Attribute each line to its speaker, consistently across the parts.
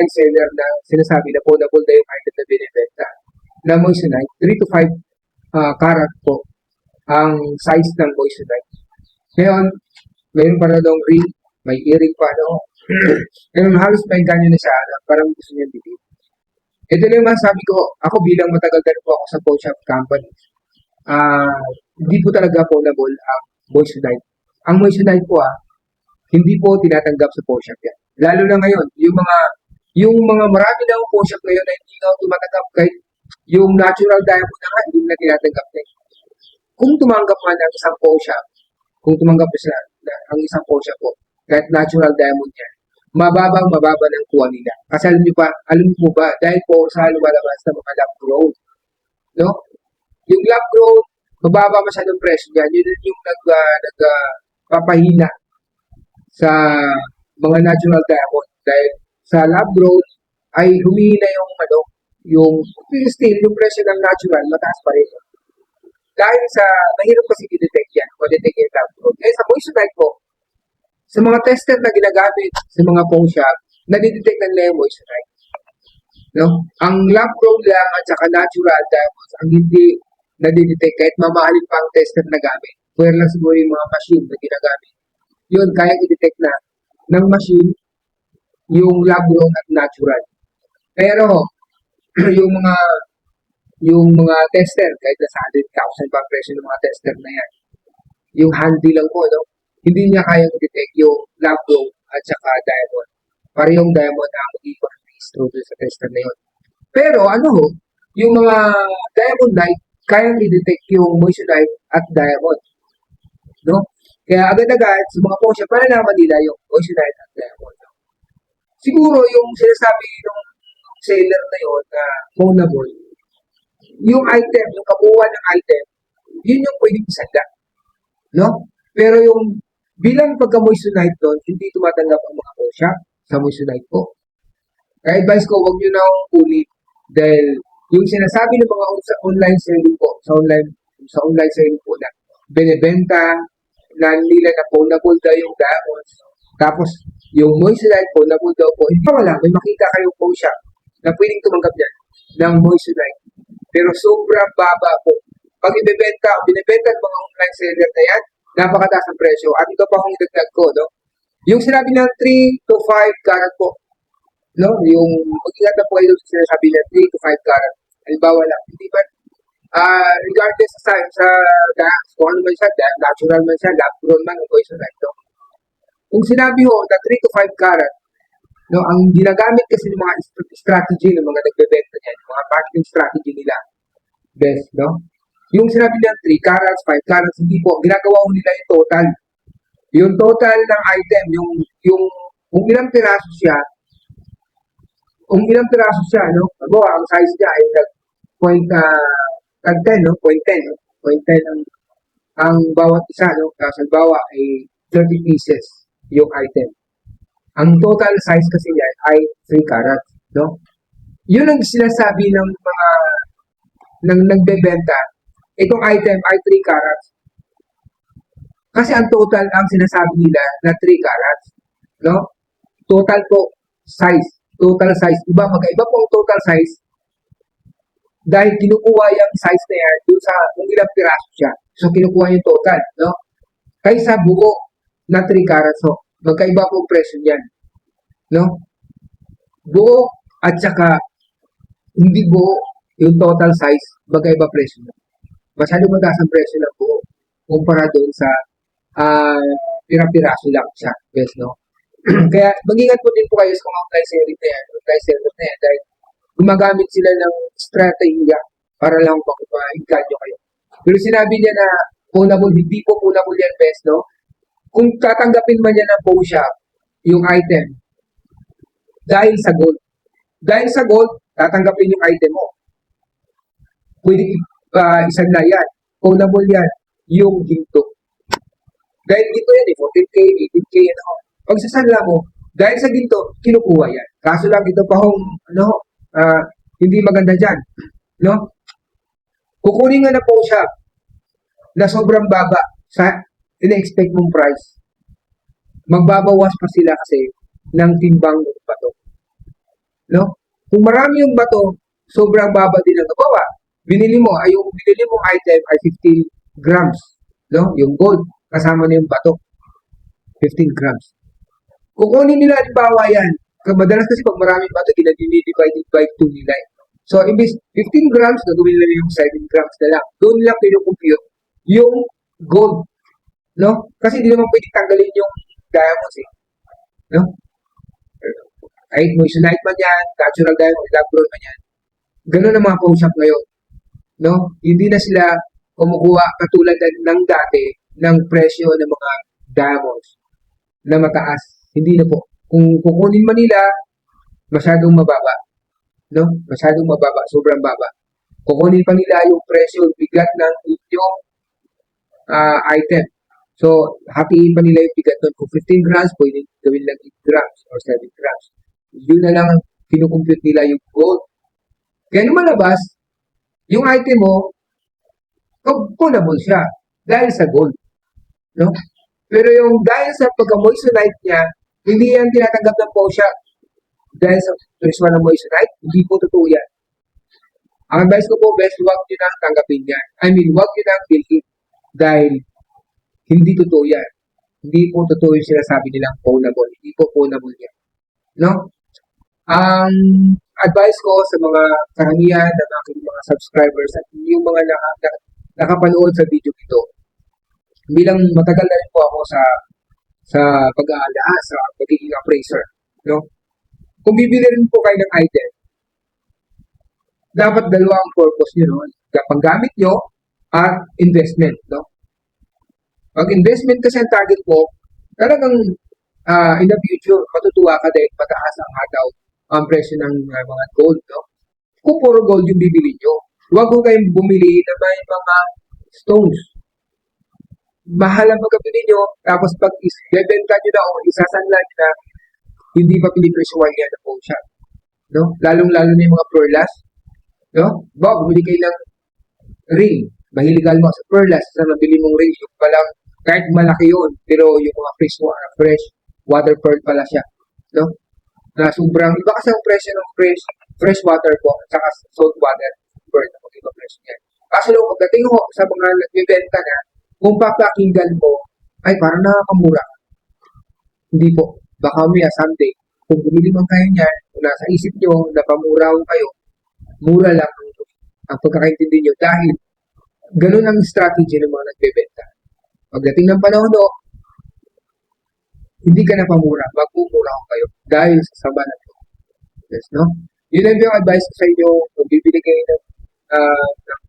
Speaker 1: seller na sinasabi na potable na yung item na binibenta na moissanite, 3 to 5 karat po ang size ng moissanite. Ngayon, mayroon pa na daw ring, may earring pa, no? Ngayon, halos may ganyo na siya, parang gusto niya bilhin. Ito na yung masabi ko, ako bilang matagal na po ako sa pawn shop company, hindi po talaga potable ang moissanite. Ang moissanite po hindi po tinatanggap sa pawn shop yan. Lalo na ngayon, yung mga marami na pawn shop ngayon na hindi nga tumatanggap kahit yung natural diamond na hindi na tinatanggap na. Kung tumanggap man ang isang pawn shop, kung tumanggap na ang isang pawn shop po, kahit natural diamond yan, mababa ng kuha nila. Kasi alam niyo ba, dahil po sa lumalabas na mga lab growth, no? Yung lab growth, mababa masyadong presyo niyan. Yun yung nagpapahina sa mga natural diamond. Dahil sa lab growth, ay humihina yung still, yung presyo ng natural, mataas pa rin. Dahil sa, mahirap kasi i-detect yan, o detect yung lab growth. Kaya sa moissanite po, sa mga tester na ginagamit sa mga pawn shop, nadidetect ng nila yung moissanite. No? Ang lab grown lang at saka natural diamonds, ang hindi nadidetect kahit mamahalin pa ang tester na gamit. Pwede lang siguro yung mga machine na ginagamit. Yun, kaya i-detect na ng machine yung lab grown at natural. Pero, yung mga tester, kahit nasa 100,000 pa presyo ng mga tester na yan, yung handy lang po, no? Hindi niya kayang detect yung lab grown at saka diamond. Para yung diamond na mag-i-through sa tester na yun. Pero yung mga diamond light, kayang i-detect yung moissanite at diamond. No? Kaya agad-agad sa mga pawn shop, malalaman nila yung moissanite at diamond. Siguro yung sinasabi ng seller na yun na pawnable, yung item, yung kabuuan ng item, yun yung pwedeng isanda. No? Pero yung bilang pagka-moissanite doon, hindi tumatanggap ang mga pawn shop sa moissanite po. Kaya advice ko, huwag nyo na ulit dahil yung sinasabi ng mga online selling po, sa online selling po na binibenta na nila na pawnable daw yung diamonds, tapos yung moissanite pawnable daw po, hindi wala, may makita kayong pawn shop na pwedeng tumanggap yan ng moissanite. Pero sobrang baba po. Pag binibenta ng mga online seller na yan, napakataas ang presyo. At ito pa akong idagdag ko, no? Yung sinabi ng 3 to 5 karat po, no? Yung mag-ingat na po kayo sa sinasabi ng 3 to 5 karat. Halimbawa lang, hindi ba, regardless sa kung ano man siya, natural man siya, lab grown man, o moissanite, no? Kung sinabi ho na 3 to 5 karat, no, ang ginagamit kasi ng mga strategy ng mga nagbebenta niyan, mga marketing strategy nila, best, no? Yung sinabi niya 3 carats, 5 carats, hindi po. Ginagawa ko nila yung total. Yung total ng item, yung kung ilang piraso siya, no? Bago, ang size niya ay tag 10, no? 0.10, no? 0.10 ang bawat isa, no? Halimbawa ay 30 pieces yung item. Ang total size kasi niya ay 3 carats, no? Yun ang sinasabi ng mga nagbebenta. Itong item ay 3 carats. Kasi ang total, ang sinasabi nila na 3 carats, no? Total po, size. Total size. Magkaiba po ang total size dahil kinukuha yung size na yan dun sa kung ilang piraso siya. So, kinukuha yung total, no? Kaysa buo na 3 carats, so, magkaiba po ang presyo niyan, no? Buo at saka hindi buo yung total size, magkaiba presyo niya. Masyadong mataas ang presyo ng buo kumpara doon sa pirang-piraso lang siya. Yes, no? Kaya mag-ingat po din po kayo sa mga online selling na yan, dahil gumagamit sila ng strategiya para lang pa-inganyo kayo. Pero sinabi niya na pawnable, hindi po pawnable yan, best, no? Kung tatanggapin man niya ng pawn shop, yung item, dahil sa gold, tatanggapin yung item mo. Pwede isang na yan. Pawnable yan. Yung ginto. Dahil ginto yan 14K, 18K, Pag sasanla mo, dahil sa ginto, kinukuha yan. Kaso lang ito pa hindi maganda dyan. No? Kukunin nga na pawn shop na sobrang baba sa ina-expect mong price. Magbabawas pa sila kasi ng timbang ng bato. No? Kung marami yung bato, sobrang baba din ang nabawa. Yung binili mo item ay 15 grams. No? Yung gold, kasama na yung bato, 15 grams. Kukunin nila, halimbawa yan, madalas kasi pag maraming bato, dinidivide by 2 nila. So, imbis 15 grams, gagawin nila yung 7 grams na lang. Doon lang pinukompute yung gold. No? Kasi hindi naman pwedeng tanggalin yung diamonds eh. No? Kahit moissanite man yan, natural diamond, lab grown man yan. Ganun ang mga pawn shop ngayon. No? Hindi na sila kumukuha katulad ng dati ng presyo ng mga diamonds na mataas. Hindi na po. Kung kukunin man nila, masyadong mababa. No? Masyadong mababa, sobrang baba. Kukunin pa nila yung presyo, bigat ng inyong item. So, hatiin pa nila yung bigat nun. Kung 15 grams, pwede gawin lang 8 grams or 7 grams. Yun na lang ang kinukompute nila yung gold. Kaya lumalabas, yung item mo, pullable siya dahil sa gold. No? Pero yung dahil sa pagka-moissanite niya, hindi yan tinatanggap ng pawn shop. Dahil sa presyo ng moissanite, hindi po totoo yan. Ang advice ko po, best, huwag nyo nang tanggapin yan. Huwag nyo nang bilhin. Dahil hindi totoo yan. Hindi po totoo yung sinasabi nilang pawnable. Hindi po pawnable yan. No? Ang advice ko sa mga karamihan ng aking mga subscribers at yung mga nakapanood sa video ito, bilang matagal na rin po ako sa pag-aalaha, sa pagiging appraiser. No? Kung bibili rin po kayo ng item, dapat dalawa ang purpose nyo. No? Panggamit nyo at investment. No? Pag investment kasi ang target mo, talagang in the future, matutuwa ka dahil mataas ang hataw ang presyo ng mga gold. No? Kung puro gold yung bibili nyo, huwag ko kayong bumili na may mga stones. Mahal ang magkabili nyo, tapos pag ibebenta nyo na o isasanla nyo na, hindi pa pinipresyohan yan ng pawn shop. No? Lalong-lalo na yung mga perlas. No? Bumili kayo ng ring. Mahilig ka mo sa perlas, sa nabili mong ring, yung palang, kahit malaki yun, pero yung mga fresh water pearl pala siya. No? Na sobrang, iba kasi ang presyo ng fresh water po, at saka salt water pearl, mag-iba presyo niyan. Kasi nung pagdating ko sa mga nagbibenta na, kung papakinggan mo, ay parang nakakamura. Hindi po. Baka may someday, kung bumili man kayo niyan, kung nasa isip nyo, napamura kayo, mura lang ang pagkakaintindi nyo dahil ganun ang strategy ng mga nagbebenta. Pagdating ng panahon, hindi ka na pamura, magmumura ko kayo dahil sa sama na ito. Yes, no? Yun lang yung advice ko sa inyo, kung bibili kayo ng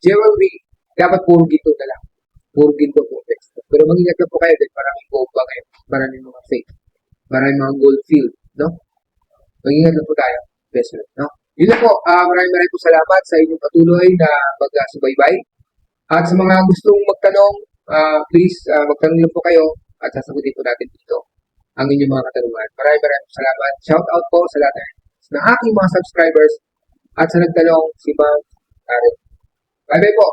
Speaker 1: jewelry, dapat puro ginto na lang. Puro ginto po. Pero mag-ingat na po kayo dahil maraming gold pa kayo, maraming mga fake, maraming mga gold field, no? Mag-ingat na po tayo. Best friend, no? Yun na po, maraming po salamat sa inyong patuloy na pag-subaybay. At sa mga gustong magtanong, please magtanong lang po kayo at sasagutin po natin dito ang inyong mga katanungan. Maraming salamat. Shout out po sa lahat ng aking mga subscribers at sa nagtanong si Ma'am Karen. Bye-bye po.